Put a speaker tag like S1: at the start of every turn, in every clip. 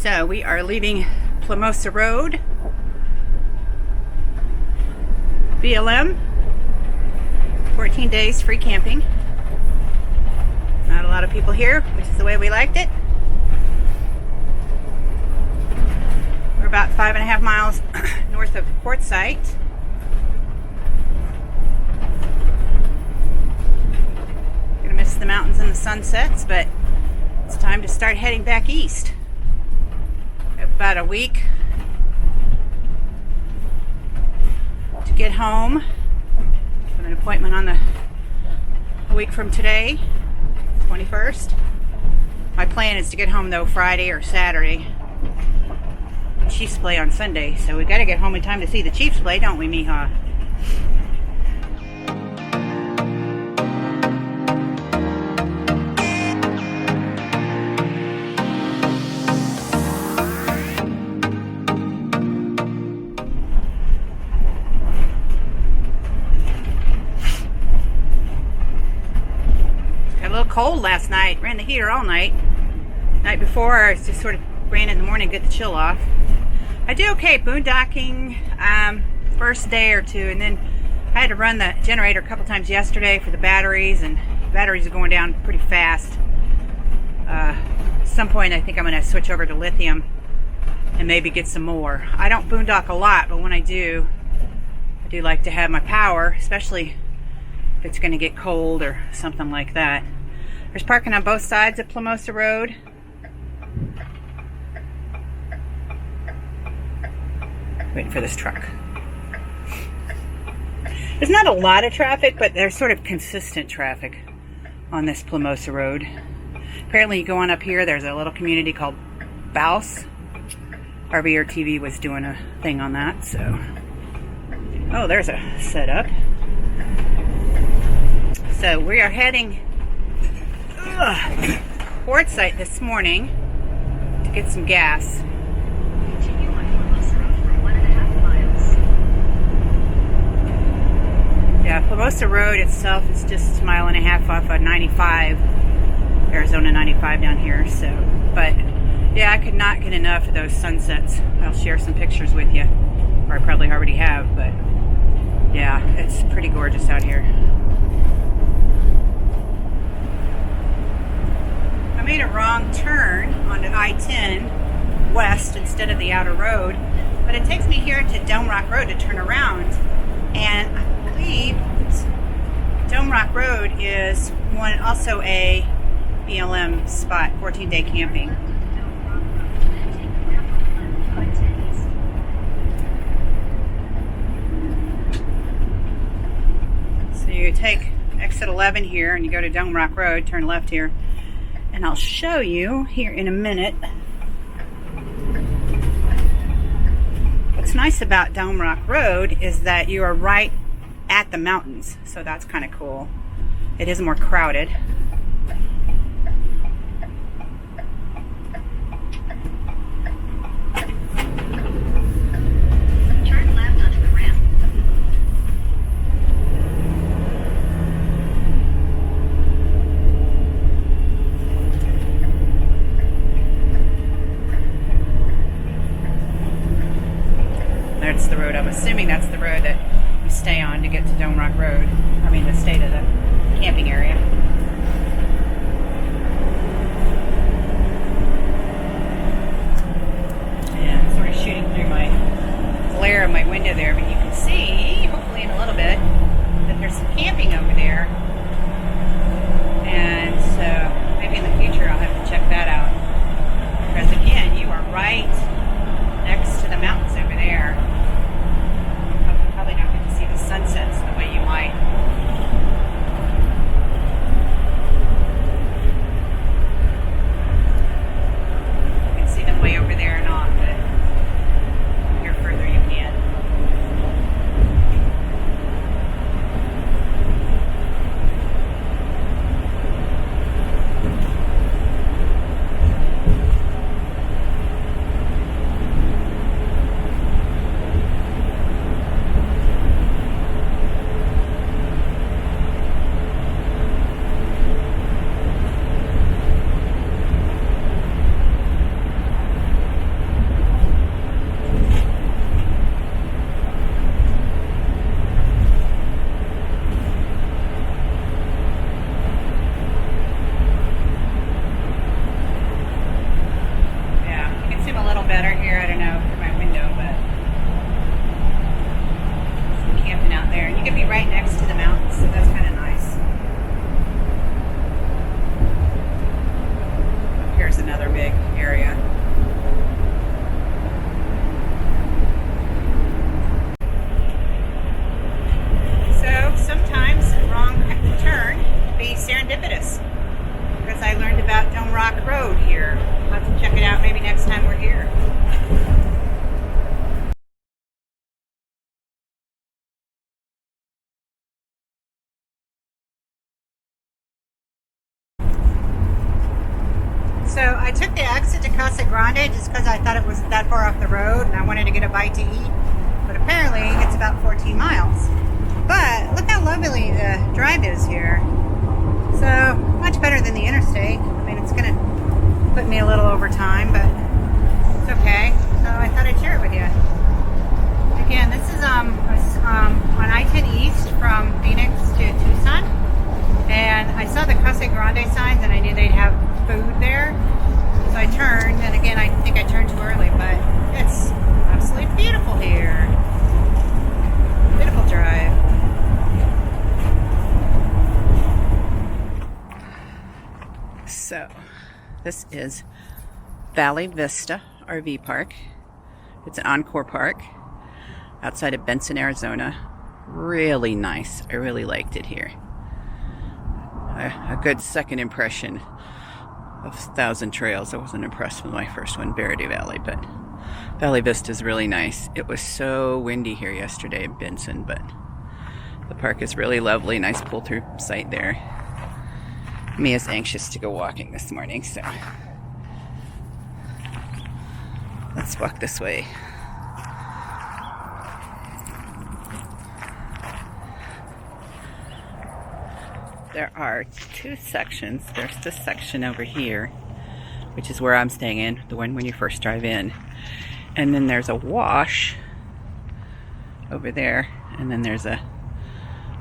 S1: So we are leaving Plumosa Road, BLM, 14 days free camping. Not a lot of people here, which is the way we liked it. We're about 5.5 miles north of Quartzite. Gonna miss the mountains and the sunsets, but it's time to start heading back east. About a week to get home. I have an appointment on a week from today, 21st. My plan is to get home though Friday or Saturday. The Chiefs play on Sunday, so we got to get home in time to see the Chiefs play, don't we, Mija? Cold last night. Ran the heater all night. Night before, I just sort of ran in the morning to get the chill off. I did okay boondocking first day or two, and then I had to run the generator a couple times yesterday for the batteries, and batteries are going down pretty fast. At some point I think I'm going to switch over to lithium and maybe get some more. I don't boondock a lot, but when I do like to have my power, especially if it's going to get cold or something like that. There's parking on both sides of Plumosa Road. Waiting for this truck. There's not a lot of traffic, but there's sort of consistent traffic on this Plumosa Road. Apparently you go on up here, there's a little community called Bouse. RV TV was doing a thing on that, so. Oh, there's a setup. So we are heading Quartzite this morning to get some gas.
S2: Continue on Plumosa Road for 1.5 miles.
S1: Yeah, Plumosa Road itself is just a 1.5 miles off of 95, Arizona 95 down here. So, but yeah, I could not get enough of those sunsets. I'll share some pictures with you, or I probably already have, but yeah, it's pretty gorgeous out here. I made a wrong turn onto I-10 west instead of the outer road, but it takes me here to Dome Rock Road to turn around, and I believe Dome Rock Road is also a BLM spot, 14-day camping. So you take exit 11 here and you go to Dome Rock Road, turn left here. And I'll show you here in a minute. What's nice about Dome Rock Road is that you are right at the mountains, so that's kind of cool. It is more crowded.
S2: Turn left onto the ramp.
S1: That's the road. I'm assuming that's the road that you stay on to get to Dome Rock Road. I mean, to stay to the camping area. And I'm sort of shooting through my glare of my window there, but you can see, hopefully in a little bit, that there's some camping over there. And so maybe in the future I'll have to check that out. Because again, you are right next to the mountains over there. Probably not going to see the sunsets the way you might. You can see them way over there and off, but here further you can. Grande just because I thought it was that far off the road and I wanted to get a bite to eat. But apparently it's about 14 miles. But look how lovely the drive is here. So much better than the interstate. I mean, it's going to put me a little over time, but it's okay. So I thought I'd share it with you. Again, this is on I-10 East from Phoenix to Tucson. And I saw the Casa Grande signs and I knew they'd have food there. So I turned, and again, I think I turned too early, but it's absolutely beautiful here. Beautiful drive. So, this is Valley Vista RV Park. It's an encore park outside of Benson, Arizona. Really nice. I really liked it here. A good second impression of Thousand Trails. I wasn't impressed with my first one, Verde Valley, but Valley Vista is really nice. It was so windy here yesterday in Benson, but the park is really lovely. Nice pull-through site there. Mia's anxious to go walking this morning, so let's walk this way. There are two sections. There's this section over here, which is where I'm staying in, the one when you first drive in. And then there's a wash over there, and then there's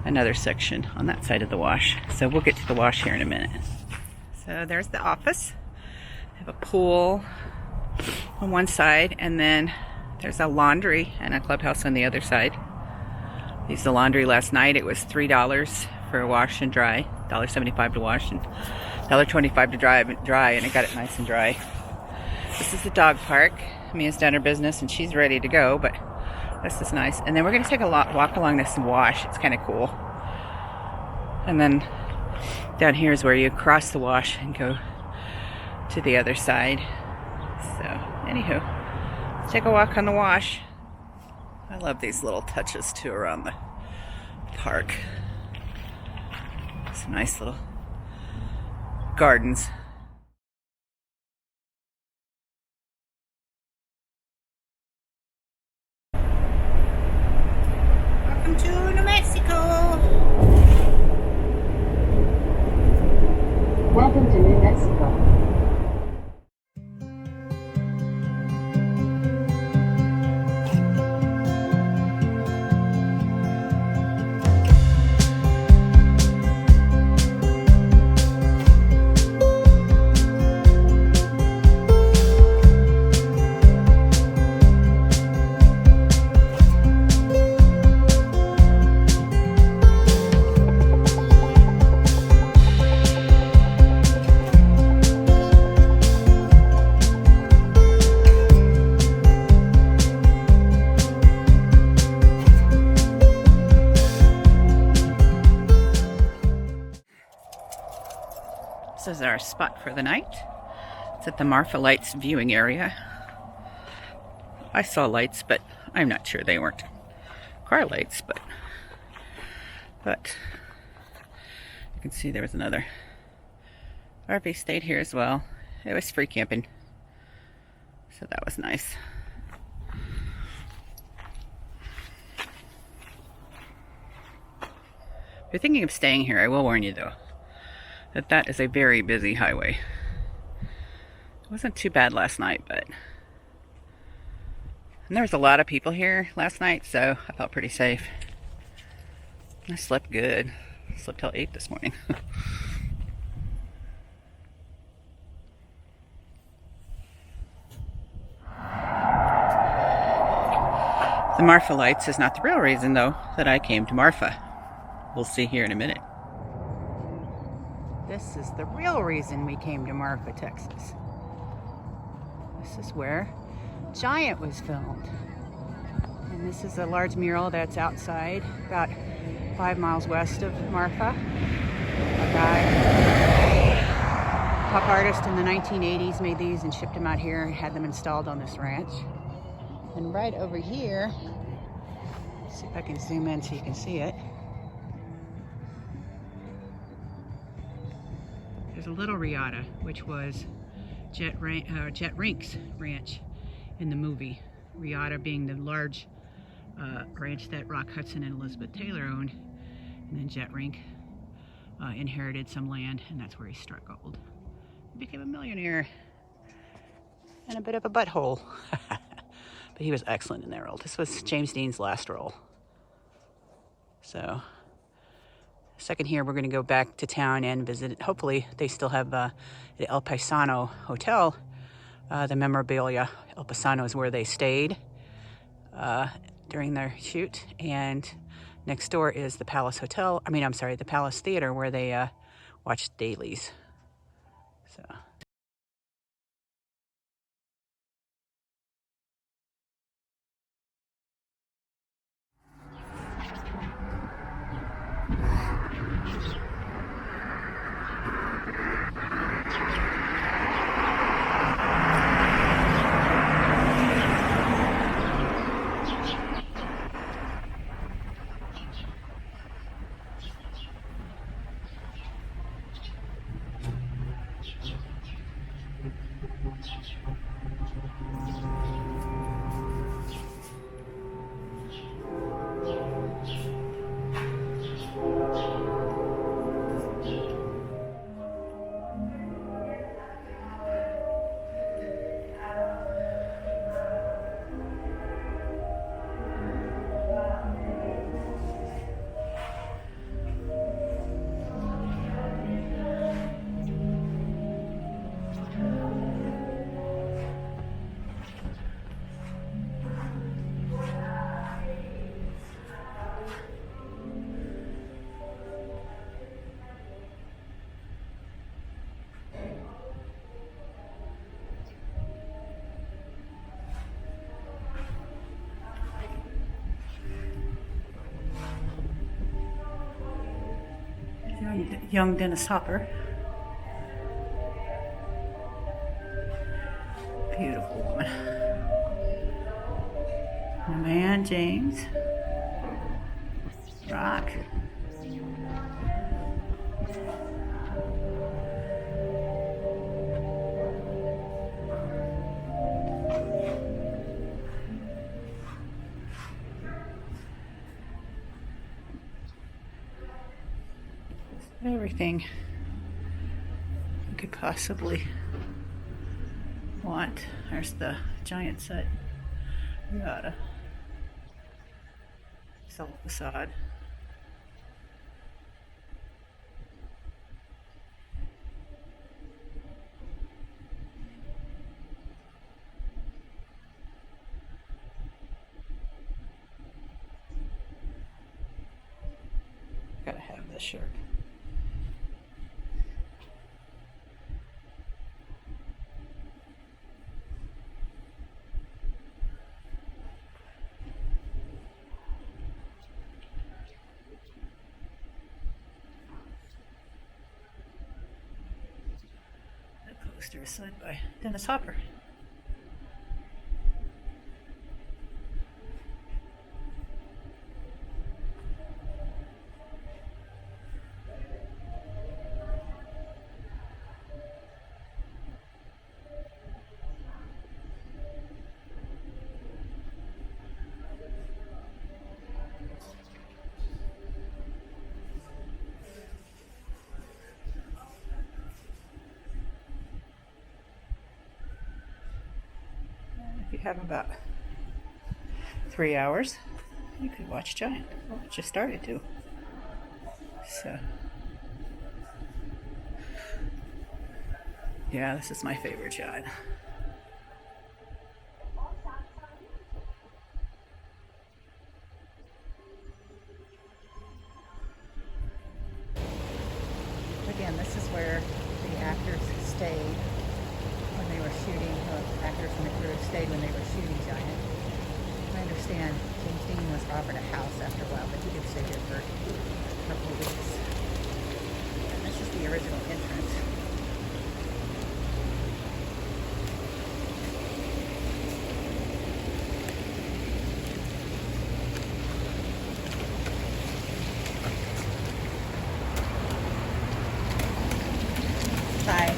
S1: another section on that side of the wash. So we'll get to the wash here in a minute. So there's the office. They have a pool on one side, and then there's a laundry and a clubhouse on the other side. I used the laundry last night. It was $3 for a wash and dry, $1.75 to wash and $1.25 to dry, and it got it nice and dry. This is the dog park. Mia's done her business and she's ready to go, but this is nice. And then we're going to take a walk along this wash. It's kind of cool. And then down here is where you cross the wash and go to the other side. So, anywho, let's take a walk on the wash. I love these little touches too around the park. Some nice little gardens. Welcome to New Mexico.
S3: Welcome to New Mexico.
S1: This is our spot for the night. It's at the Marfa Lights viewing area. I saw lights, but I'm not sure they weren't car lights, but you can see there was another RV stayed here as well. It was free camping, so that was nice. If you're thinking of staying here, I will warn you though, that is a very busy highway. It wasn't too bad last night, and there was a lot of people here last night, so I felt pretty safe. I slept good. I slept till 8 this morning. The Marfa Lights is not the real reason, though, that I came to Marfa. We'll see here in a minute. This is the real reason we came to Marfa, Texas. This is where Giant was filmed. And this is a large mural that's outside, about 5 miles west of Marfa. A guy, pop artist in the 1980s, made these and shipped them out here and had them installed on this ranch. And right over here, see if I can zoom in so you can see it. There's a little riata, which was Jet Rink's ranch in the movie. Riata being the large ranch that Rock Hudson and Elizabeth Taylor owned, and then Jet Rink inherited some land, and that's where he struck gold. He became a millionaire and a bit of a butthole. But he was excellent in that role. This was James Dean's last role. So, second here, we're going to go back to town and visit. Hopefully, they still have the El Paisano Hotel, the memorabilia. El Paisano is where they stayed during their shoot, and next door is the Palace Hotel. The Palace Theater, where they watched dailies. So. Young Dennis Hopper. Beautiful woman. My man, James. Rock. Everything you could possibly want. There's the giant set. Riata. Self facade. Gotta have this shirt. Poster is signed by Dennis Hopper. If you have about 3 hours, you could watch Giant. Well, it just started to. So, yeah, this is my favorite shot. Again, this is where the actors stayed when they were shooting, actors and the crew stayed when they were shooting Giant. I understand James Dean was offered a house after a while, but he did stay here for a couple of weeks. And this is the original entrance. Hi.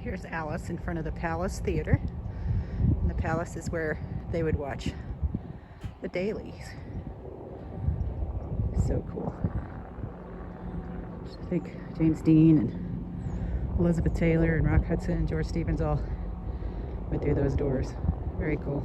S1: Here's Alice in front of the Palace Theater. And the Palace is where they would watch the dailies. So cool. I think James Dean and Elizabeth Taylor and Rock Hudson and George Stevens all went through those doors. Very cool.